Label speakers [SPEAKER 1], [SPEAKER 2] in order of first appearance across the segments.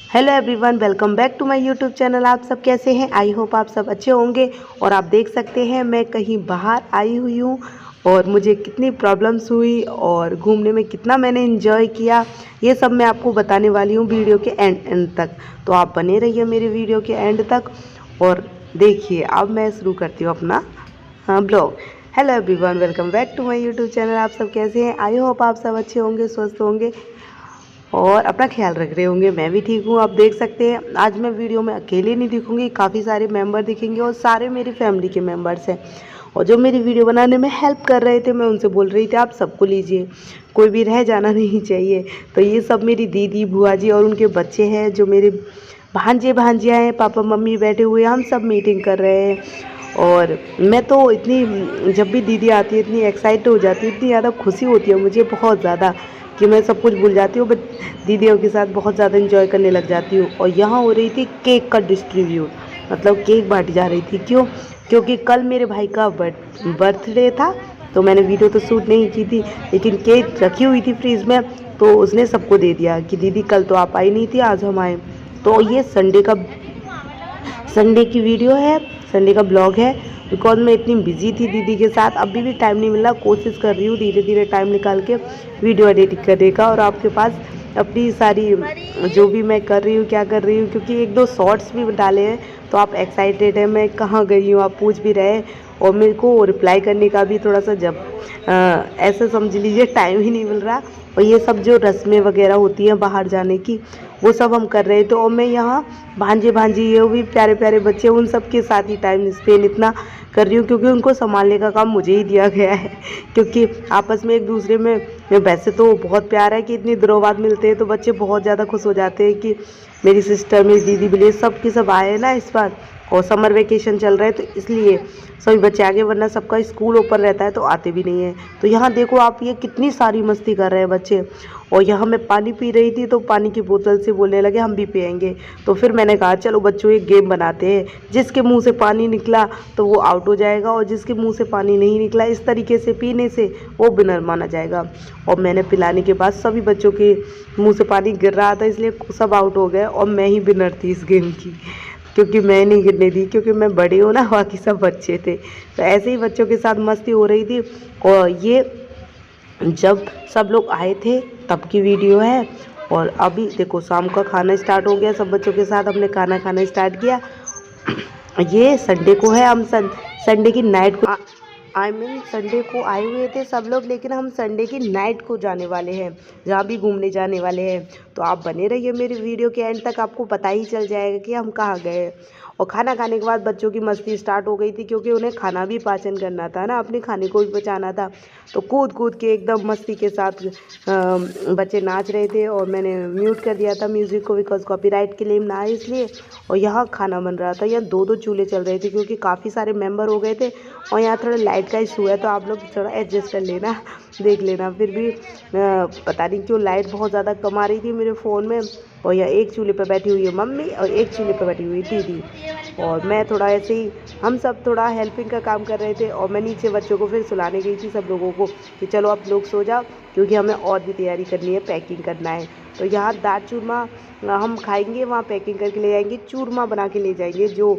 [SPEAKER 1] Hello everyone, welcome back to my YouTube channel. आप सब कैसे हैं? आई होप आप सब अच्छे होंगे। और आप देख सकते हैं मैं कहीं बाहर आई हुई हूँ और मुझे कितनी प्रॉब्लम्स हुई और घूमने में कितना मैंने एंजॉय किया, ये सब मैं आपको बताने वाली हूँ वीडियो के एंड तक। तो आप बने रहिए मेरे वीडियो के एंड तक और देखिए। अब मैं शुरू करती हूँ अपना blog. Hello everyone, welcome back to my YouTube channel. आप सब कैसे हैं? आई होप आप सब अच्छे होंगे, स्वस्थ होंगे और अपना ख्याल रख रहे होंगे। मैं भी ठीक हूँ। आप देख सकते हैं आज मैं वीडियो में अकेले नहीं दिखूंगी, काफ़ी सारे मेंबर दिखेंगे और सारे मेरी फैमिली के मेंबर्स हैं और जो मेरी वीडियो बनाने में हेल्प कर रहे थे। मैं उनसे बोल रही थी आप सबको लीजिए, कोई भी रह जाना नहीं चाहिए। तो ये सब मेरी दीदी, बुआ जी और उनके बच्चे हैं, जो मेरे भांजे भांजियाँ हैं। पापा मम्मी बैठे हुए हैं, हम सब मीटिंग कर रहे हैं। और मैं तो इतनी, जब भी दीदी आती है इतनी एक्साइट हो जाती हूँ, इतनी ज़्यादा खुशी होती है मुझे बहुत ज़्यादा कि मैं सब कुछ भूल जाती हूँ। बट दीदियों के साथ बहुत ज़्यादा इंजॉय करने लग जाती हूँ। और यहाँ हो रही थी केक का डिस्ट्रीब्यूट, मतलब केक बांटी जा रही थी। क्यों? क्योंकि कल मेरे भाई का बर्थडे था। तो मैंने वीडियो तो शूट नहीं की थी, लेकिन केक रखी हुई थी फ्रीज में, तो उसने सबको दे दिया कि दीदी कल तो आप आई नहीं थी, आज हम आए। तो ये संडे की वीडियो है, संडे का ब्लॉग है। बिकॉज मैं इतनी बिजी थी दीदी के साथ, अभी भी टाइम नहीं मिला। कोशिश कर रही हूँ धीरे धीरे टाइम निकाल के वीडियो एडिटिंग करने का और आपके पास अपनी सारी जो भी मैं कर रही हूँ, क्या कर रही हूँ। क्योंकि एक दो शॉर्ट्स भी डाले हैं तो आप एक्साइटेड है मैं कहाँ गई हूँ, आप पूछ भी रहे। और मेरे को रिप्लाई करने का भी थोड़ा सा ऐसे समझ लीजिए टाइम ही नहीं मिल रहा। और ये सब जो रस्में वगैरह होती हैं बाहर जाने की, वो सब हम कर रहे थे। और मैं यहाँ भांजे भांजी, ये भी प्यारे प्यारे बच्चे, उन सब के साथ ही टाइम स्पेंड इतना कर रही हूँ क्योंकि उनको संभालने का काम मुझे ही दिया गया है। क्योंकि आपस में एक दूसरे में वैसे तो बहुत प्यार है कि इतनी दिनों बाद मिलते हैं, तो बच्चे बहुत ज़्यादा खुश हो जाते हैं कि मेरी सिस्टर, मेरी दीदी भी सब के सब आए हैं ना इस बार। और समर वेकेशन चल रहा है तो इसलिए सभी बच्चे आगे, वरना सबका स्कूल ओपन रहता है तो आते भी नहीं है। तो यहाँ देखो आप, ये कितनी सारी मस्ती कर रहे हैं बच्चे। और यहाँ मैं पानी पी रही थी तो पानी की बोतल से बोलने लगे हम भी पियेंगे। तो फिर मैंने कहा चलो बच्चों एक गेम बनाते हैं, जिसके मुंह से पानी निकला तो वो आउट हो जाएगा और जिसके मुंह से पानी नहीं निकला इस तरीके से पीने से वो विनर माना जाएगा। और मैंने पिलाने के बाद सभी बच्चों के मुंह से पानी गिर रहा था, इसलिए सब आउट हो गए और मैं ही विनर थी इस गेम की। क्योंकि मैं नहीं गिरने दी, क्योंकि मैं बड़ी हूँ ना, बाकी सब बच्चे थे। तो ऐसे ही बच्चों के साथ मस्ती हो रही थी। और ये जब सब लोग आए थे तब की वीडियो है। और अभी देखो शाम का खाना स्टार्ट हो गया, सब बच्चों के साथ हमने खाना खाना स्टार्ट किया। ये संडे को है, हम संडे की नाइट को, आई मीन संडे को आए हुए थे सब लोग, लेकिन हम संडे की नाइट को जाने वाले हैं, जहाँ भी घूमने जाने वाले हैं। तो आप बने रहिए मेरे वीडियो के एंड तक, आपको पता ही चल जाएगा कि हम कहाँ गए। और खाना खाने के बाद बच्चों की मस्ती स्टार्ट हो गई थी, क्योंकि उन्हें खाना भी पाचन करना था ना, अपने खाने को भी पचाना था। तो कूद कूद के एकदम मस्ती के साथ बच्चे नाच रहे थे। और मैंने म्यूट कर दिया था म्यूज़िक को, बिकॉज कॉपीराइट क्लेम ना आए इसलिए। और यहाँ खाना बन रहा था, यहाँ दो दो चूल्हे चल रहे थे क्योंकि काफ़ी सारे मेंबर हो गए थे। और यहाँ थोड़ा लाइट का इशू है तो आप लोग थोड़ा एडजस्ट कर लेना, देख लेना। फिर भी पता नहीं क्यों लाइट बहुत ज़्यादा कम आ रही थी मेरे फ़ोन में। और यहाँ एक चूल्हे पर बैठी हुई है मम्मी और एक चूल्हे पर बैठी हुई दीदी, और मैं थोड़ा ऐसे ही, हम सब थोड़ा हेल्पिंग का काम कर रहे थे। और मैं नीचे बच्चों को फिर सुलाने गई थी सब लोगों को कि चलो आप लोग सो जाओ, क्योंकि हमें और भी तैयारी करनी है, पैकिंग करना है। तो यहाँ दाल चूरमा हम खाएंगे, वहाँ पैकिंग करके ले जाएंगे, चूरमा बना के ले जाएंगे, जो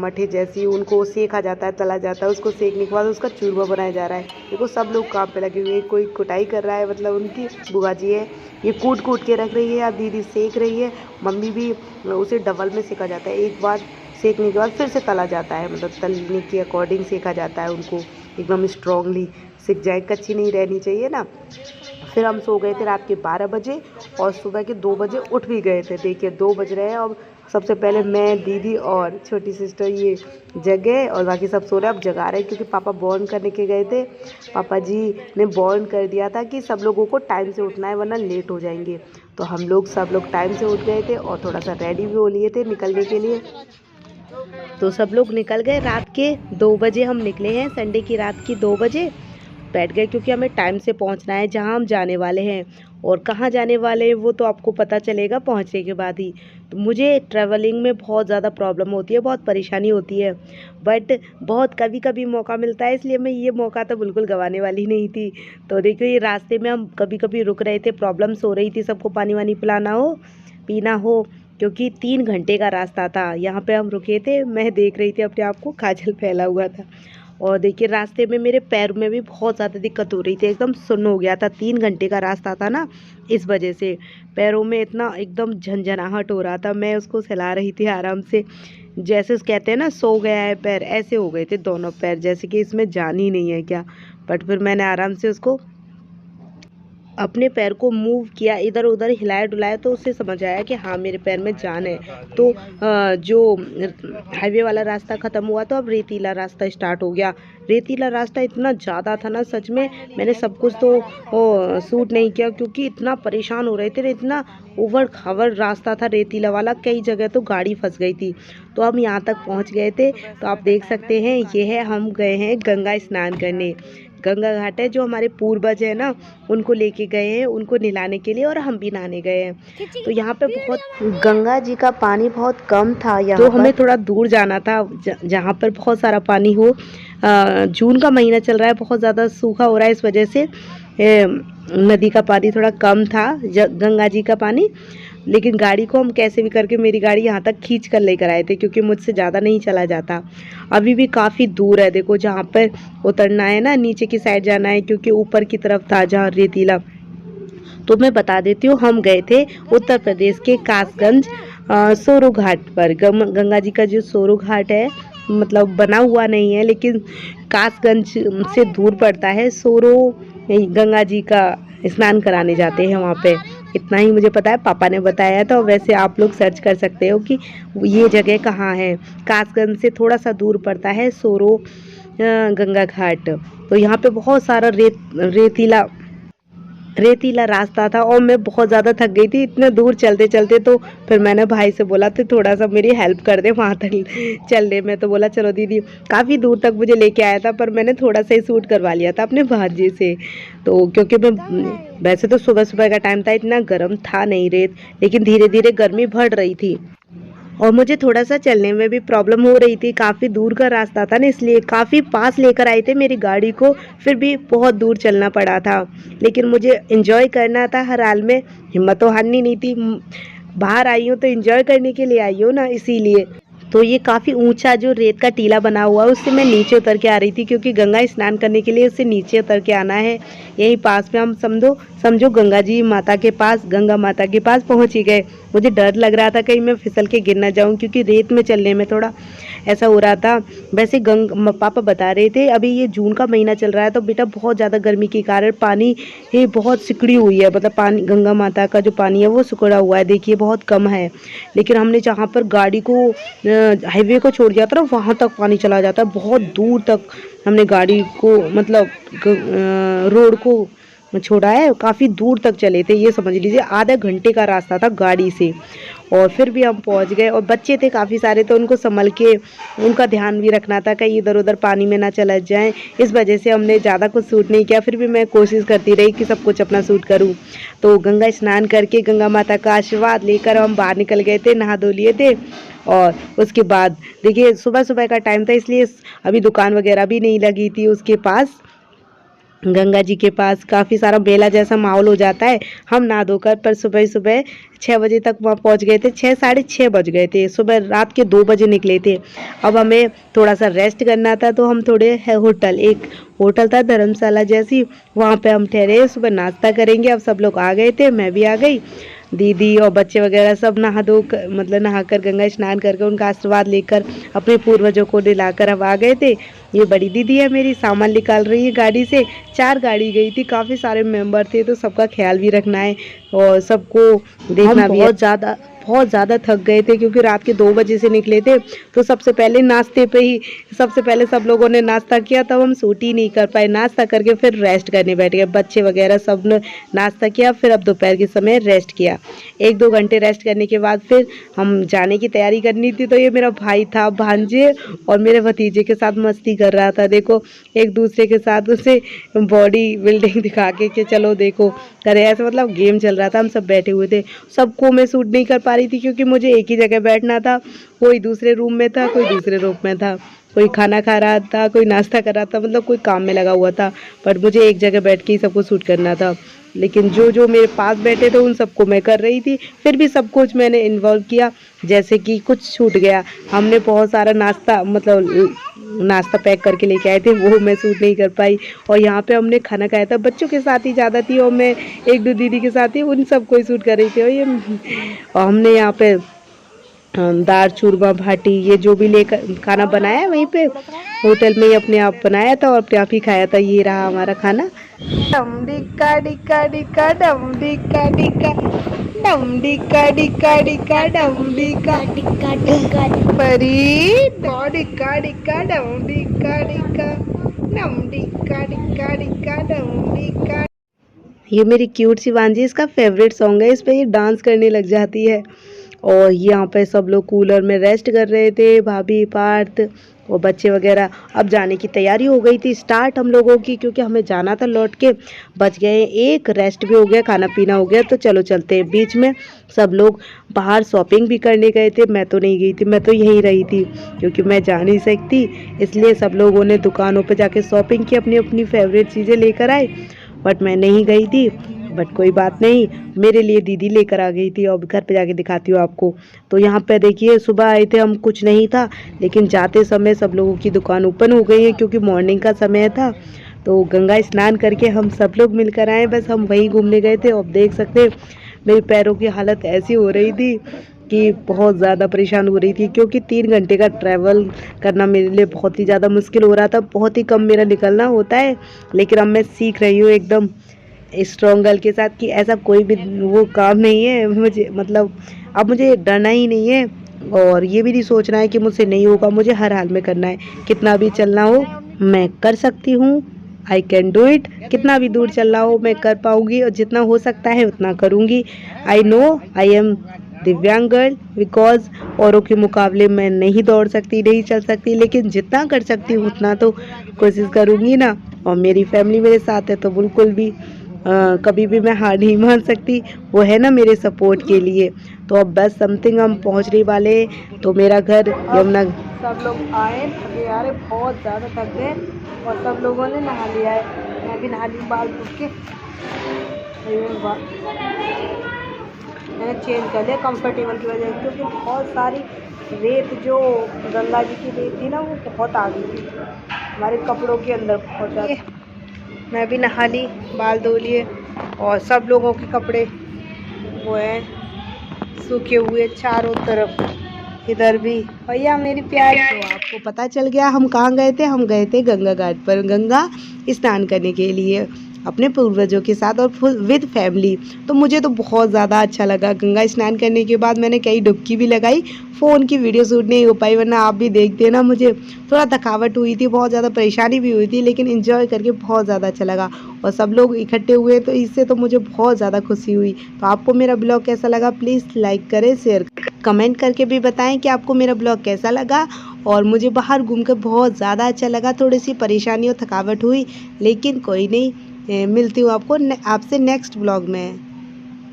[SPEAKER 1] मठे जैसी उनको सेका जाता है, तला जाता है, उसको सेकने के बाद उसका चूरमा बनाया जा रहा है। देखो सब लोग काम पे लगे हुए हैं, कोई कुटाई कर रहा है, मतलब उनकी बुआ जी है, ये कूट कूट के रख रही है, या दीदी सेक रही है, मम्मी भी। उसे डबल में सेका जाता है, एक बार सेकने के बाद फिर से तला जाता है, मतलब तलने के अकॉर्डिंग सेका जाता है उनको, एकदम स्ट्रॉन्गली सिक जाए, कच्ची नहीं रहनी चाहिए ना। फिर हम सो गए थे रात के 12 बजे और सुबह के 2 बजे उठ भी गए थे। देखिए 2 बज रहे हैं। अब सबसे पहले मैं, दीदी और छोटी सिस्टर ये जग गए और बाकी सब सो रहे हैं। अब जगा रहे हैं क्योंकि पापा बॉर्न करने के गए थे। पापा जी ने बॉर्न कर दिया था कि सब लोगों को टाइम से उठना है वरना लेट हो जाएंगे। तो हम लोग सब लोग टाइम से उठ गए थे और थोड़ा सा रेडी भी हो लिए थे निकलने के लिए। तो सब लोग निकल गए, रात के 2 बजे हम निकले हैं, संडे की रात की 2 बजे बैठ गए, क्योंकि हमें टाइम से पहुंचना है जहां हम जाने वाले हैं। और कहाँ जाने वाले हैं वो तो आपको पता चलेगा पहुंचने के बाद ही। तो मुझे ट्रैवलिंग में बहुत ज़्यादा प्रॉब्लम होती है, बहुत परेशानी होती है, बट बहुत कभी कभी मौका मिलता है, इसलिए मैं ये मौका तो बिल्कुल गंवाने वाली नहीं थी। तो देखिए ये रास्ते में हम कभी कभी रुक रहे थे, प्रॉब्लम्स हो रही थी, सबको पानी वानी पिलाना हो पीना हो, क्योंकि 3 घंटे का रास्ता था। यहाँ पे हम रुके थे, मैं देख रही थी अपने आप को, काजल फैला हुआ था। और देखिए रास्ते में मेरे पैर में भी बहुत ज़्यादा दिक्कत हो रही थी, एकदम सुन्न हो गया था, 3 घंटे का रास्ता था ना, इस वजह से पैरों में इतना एकदम झंझनाहट हो रहा था। मैं उसको सहला रही थी आराम से, जैसे कहते हैं ना सो गया है पैर, ऐसे हो गए थे दोनों पैर, जैसे कि इसमें जान ही नहीं है क्या। बट फिर मैंने आराम से उसको अपने पैर को मूव किया, इधर उधर हिलाया डुलाया, तो उससे समझ आया कि हाँ मेरे पैर में जान है। तो जो हाईवे वाला रास्ता ख़त्म हुआ तो अब रेतीला रास्ता स्टार्ट हो गया। रेतीला रास्ता इतना ज़्यादा था ना, सच में मैंने सब कुछ तो सूट नहीं किया, क्योंकि इतना परेशान हो रहे थे, इतना उबड़ खाबड़ रास्ता था रेतीला वाला, कई जगह तो गाड़ी फंस गई थी। तो हम यहाँ तक पहुँच गए थे। तो आप देख सकते हैं ये है, हम गए हैं गंगा स्नान करने। गंगा घाट है, जो हमारे पूर्वज है ना, उनको लेके गए हैं, उनको नहलाने के लिए, और हम भी नहाने गए हैं। तो यहाँ पे बहुत गंगा जी का पानी बहुत कम था यहाँ, तो हमें थोड़ा दूर जाना था जहाँ पर बहुत सारा पानी हो। जून का महीना चल रहा है, बहुत ज़्यादा सूखा हो रहा है, इस वजह से नदी का पानी थोड़ा कम था, गंगा जी का पानी। लेकिन गाड़ी को हम कैसे भी करके, मेरी गाड़ी यहाँ तक खींच कर लेकर आए थे, क्योंकि मुझसे ज़्यादा नहीं चला जाता। अभी भी काफ़ी दूर है, देखो जहाँ पर उतरना है ना, नीचे की साइड जाना है, क्योंकि ऊपर की तरफ था जहाँ रेतीला। तो मैं बता देती हूँ, हम गए थे उत्तर प्रदेश के कासगंज सोरो घाट पर। गंगा जी का जो सोरो घाट है, मतलब बना हुआ नहीं है, लेकिन कासगंज से दूर पड़ता है। सोरो गंगा जी का स्नान कराने जाते हैं वहाँ पे, इतना ही मुझे पता है, पापा ने बताया था। वैसे आप लोग सर्च कर सकते हो कि ये जगह कहाँ है। कासगंज से थोड़ा सा दूर पड़ता है सोरो गंगा घाट। तो यहाँ पे बहुत सारा रेतीला रास्ता था, और मैं बहुत ज़्यादा थक गई थी इतने दूर चलते चलते। तो फिर मैंने भाई से बोला तो थोड़ा सा मेरी हेल्प कर दे वहाँ तक चलने में। तो बोला चलो दीदी, काफ़ी दूर तक मुझे लेके आया था, पर मैंने थोड़ा सा ही शूट करवा लिया था अपने भांजे से। तो क्योंकि मैं वैसे तो सुबह सुबह का टाइम था, इतना गर्म था नहीं रेत, लेकिन धीरे धीरे गर्मी बढ़ रही थी, और मुझे थोड़ा सा चलने में भी प्रॉब्लम हो रही थी। काफ़ी दूर का रास्ता था ना, इसलिए काफ़ी पास लेकर आए थे मेरी गाड़ी को, फिर भी बहुत दूर चलना पड़ा था। लेकिन मुझे एंजॉय करना था हर हाल में, हिम्मत तो हारनी नहीं थी। बाहर आई हूँ तो एंजॉय करने के लिए आई हूँ ना, इसीलिए। तो ये काफ़ी ऊंचा जो रेत का टीला बना हुआ है, उससे मैं नीचे उतर के आ रही थी, क्योंकि गंगा स्नान करने के लिए उससे नीचे उतर के आना है। यहीं पास में हम समझो गंगा जी माता के पास, गंगा माता के पास पहुंच ही गए। मुझे डर लग रहा था कहीं मैं फिसल के गिर ना जाऊं, क्योंकि रेत में चलने में थोड़ा ऐसा हो रहा था। वैसे पापा बता रहे थे अभी ये जून का महीना चल रहा है, तो बेटा बहुत ज़्यादा गर्मी के कारण पानी ये बहुत सिकुड़ी हुई है, मतलब पानी, गंगा माता का जो पानी है वो सिकुड़ा हुआ है, देखिए बहुत कम है। लेकिन हमने जहाँ पर गाड़ी को हाईवे को छोड़ दिया था ना, वहाँ तक पानी चला जाता है, बहुत दूर तक हमने गाड़ी को, मतलब रोड को छोड़ा है, काफ़ी दूर तक चले थे, ये समझ लीजिए आधे घंटे का रास्ता था गाड़ी से। और फिर भी हम पहुंच गए, और बच्चे थे काफ़ी सारे, तो उनको संभल के, उनका ध्यान भी रखना था कहीं इधर उधर पानी में ना चला जाए, इस वजह से हमने ज़्यादा कुछ शूट नहीं किया। फिर भी मैं कोशिश करती रही कि सब कुछ अपना शूट करूँ। तो गंगा स्नान करके गंगा माता का आशीर्वाद लेकर हम बाहर निकल गए थे, नहा धो लिए थे। और उसके बाद देखिए सुबह सुबह का टाइम था, इसलिए अभी दुकान वगैरह भी नहीं लगी थी उसके पास, गंगा जी के पास काफ़ी सारा मेला जैसा माहौल हो जाता है। हम नहा धोकर पर सुबह सुबह 6 बजे तक वहाँ पहुँच गए थे, 6 साढ़े 6 बज गए थे, सुबह रात के 2 बजे निकले थे। अब हमें थोड़ा सा रेस्ट करना था, तो हम थोड़े एक होटल था धर्मशाला जैसी, वहाँ पे हम ठहरे, सुबह नाश्ता करेंगे। अब सब लोग आ गए थे, मैं भी आ गई, दीदी और बच्चे वगैरह सब मतलब नहाकर गंगा स्नान करके उनका आशीर्वाद लेकर अपने पूर्वजों को दिलाकर हम आ गए थे। ये बड़ी दीदी है मेरी, सामान निकाल रही है गाड़ी से। 4 गाड़ी गई थी, काफ़ी सारे मेंबर थे, तो सबका ख्याल भी रखना है और सबको देखना भी। बहुत ज़्यादा थक गए थे, क्योंकि रात के 2 बजे से निकले थे। तो सबसे पहले नाश्ते पे ही सबसे पहले सब लोगों ने नाश्ता किया, तब हम शूट ही नहीं कर पाए। नाश्ता करके फिर रेस्ट करने बैठ गए, बच्चे वगैरह सब ने नाश्ता किया, फिर अब दोपहर के समय रेस्ट किया। 1-2 घंटे रेस्ट करने के बाद फिर हम जाने की तैयारी करनी थी। तो ये मेरा भाई था, भांजे और मेरे भतीजे के साथ मस्ती कर रहा था, देखो एक दूसरे के साथ उसे बॉडी बिल्डिंग दिखा के चलो देखो करे, ऐसा मतलब गेम चल रहा था। हम सब बैठे हुए थे, सबको मैं शूट नहीं कर पा रही थी, क्योंकि मुझे एक ही जगह बैठना था, कोई दूसरे रूम में था, कोई दूसरे रूम में था। कोई खाना खा रहा था, कोई नाश्ता कर रहा था, मतलब कोई काम में लगा हुआ था। पर मुझे एक जगह बैठ के ही सबको शूट करना था। लेकिन जो जो मेरे पास बैठे थे उन सबको मैं कर रही थी। फिर भी सब कुछ मैंने इन्वॉल्व किया। जैसे कि कुछ छूट गया, हमने बहुत सारा नाश्ता मतलब नाश्ता पैक करके लेके आए थे, वो मैं शूट नहीं कर पाई। और यहाँ पे हमने खाना खाया था, बच्चों के साथ ही ज़्यादा थी और मैं एक दो दीदी के साथ ही उन सबको ही शूट कर रही थी। और हमने यहाँ पे दाल चूरमा भाटी ये जो भी लेकर खाना बनाया वहीं पे होटल में ही अपने आप बनाया था और अपने आप ही खाया था। ये रहा हमारा खाना। डम डिक्का डिक्का डिक्का डम डिक्का डिक्का डम डिक्का डिक्का डिक्का डम डिक्का डिक्का डिक्का परी डिक्का डिक्का डम डिक्का डिक्का डम डिक्का डिक्का डिक्का डम डिक्का। ये मेरी क्यूट सी वांजी, इसका फेवरेट सॉन्ग है, इस पे ये डांस करने लग जाती है। और यहाँ पे सब लोग कूलर में रेस्ट कर रहे थे, भाभी पार्थ और बच्चे वगैरह। अब जाने की तैयारी हो गई थी स्टार्ट हम लोगों की, क्योंकि हमें जाना था लौट के। बच गए एक, रेस्ट भी हो गया, खाना पीना हो गया, तो चलो चलते हैं। बीच में सब लोग बाहर शॉपिंग भी करने गए थे, मैं तो नहीं गई थी, मैं तो यहीं रही थी क्योंकि मैं जा नहीं सकती। इसलिए सब लोगों ने दुकानों पर जाके शॉपिंग की, अपनी अपनी फेवरेट चीज़ें लेकर आए। बट मैं नहीं गई थी। बट कोई बात नहीं, मेरे लिए दीदी लेकर आ गई थी। और घर पे जाके दिखाती हूँ आपको। तो यहाँ पे देखिए, सुबह आए थे हम, कुछ नहीं था, लेकिन जाते समय सब लोगों की दुकान ओपन हो गई है क्योंकि मॉर्निंग का समय था। तो गंगा स्नान करके हम सब लोग मिलकर आए, बस हम वहीं घूमने गए थे। और देख सकते हैं मेरे पैरों की हालत ऐसी हो रही थी कि बहुत ज़्यादा परेशान हो रही थी, क्योंकि 3 घंटे का ट्रैवल करना मेरे लिए बहुत ही ज़्यादा मुश्किल हो रहा था। बहुत ही कम मेरा निकलना होता है, लेकिन अब मैं सीख रही हूँ एकदम स्ट्रॉन्ग गर्ल के साथ कि ऐसा कोई भी वो काम नहीं है मुझे, मतलब अब मुझे डरना ही नहीं है। और ये भी नहीं सोचना है कि मुझसे नहीं होगा, मुझे हर हाल में करना है। कितना भी चलना हो मैं कर सकती हूँ, आई कैन डू इट। कितना भी दूर चलना हो मैं कर पाऊँगी और जितना हो सकता है उतना करूँगी। आई नो आई एम दिव्यांग गर्ल, बिकॉज औरों के मुकाबले मैं नहीं दौड़ सकती, नहीं चल सकती, लेकिन जितना कर सकती हूँ उतना तो कोशिश करूँगी ना। और मेरी फैमिली मेरे साथ है तो बिल्कुल भी कभी भी मैं हार नहीं मान सकती, वो है ना मेरे सपोर्ट के लिए। तो अब बस समथिंग हम पहुंचने वाले, तो मेरा घर यमुना। सब लोग आए, थके यार बहुत ज़्यादा थक गए और सब लोगों ने नहा लिया है। मैं भी नहा ली, बाल धो के मैंने चेंज कर लिया कंफर्टेबल की वजह से, क्योंकि बहुत सारी रेत जो गंगा जी की रेत थी ना वो बहुत आ गई थी हमारे कपड़ों के अंदर बहुत ज़्यादा। मैं भी नहा ली, बाल धो लिए और सब लोगों के कपड़े वो हैं सूखे हुए चारों तरफ, इधर भी। भैया मेरी प्यारी, तो आपको पता चल गया हम कहाँ गए थे। हम गए थे गंगा घाट पर गंगा स्नान करने के लिए अपने पूर्वजों के साथ और विद फैमिली। तो मुझे तो बहुत ज़्यादा अच्छा लगा। गंगा स्नान करने के बाद मैंने कई डुबकी भी लगाई, फ़ोन की वीडियो शूट नहीं हो पाई, वरना आप भी देखते ना। मुझे थोड़ा थकावट हुई थी, बहुत ज़्यादा परेशानी भी हुई थी, लेकिन इन्जॉय करके बहुत ज़्यादा अच्छा लगा। और सब लोग इकट्ठे हुए तो इससे तो मुझे बहुत ज़्यादा खुशी हुई। तो आपको मेरा ब्लॉग कैसा लगा प्लीज़ लाइक करें, शेयर कमेंट करके भी बताएं कि आपको मेरा ब्लॉग कैसा लगा। और मुझे बाहर घूमकर बहुत ज़्यादा अच्छा लगा। थोड़ी सी परेशानी और थकावट हुई, लेकिन कोई नहीं, मिलती हूँ आपको आपसे नेक्स्ट ब्लॉग में।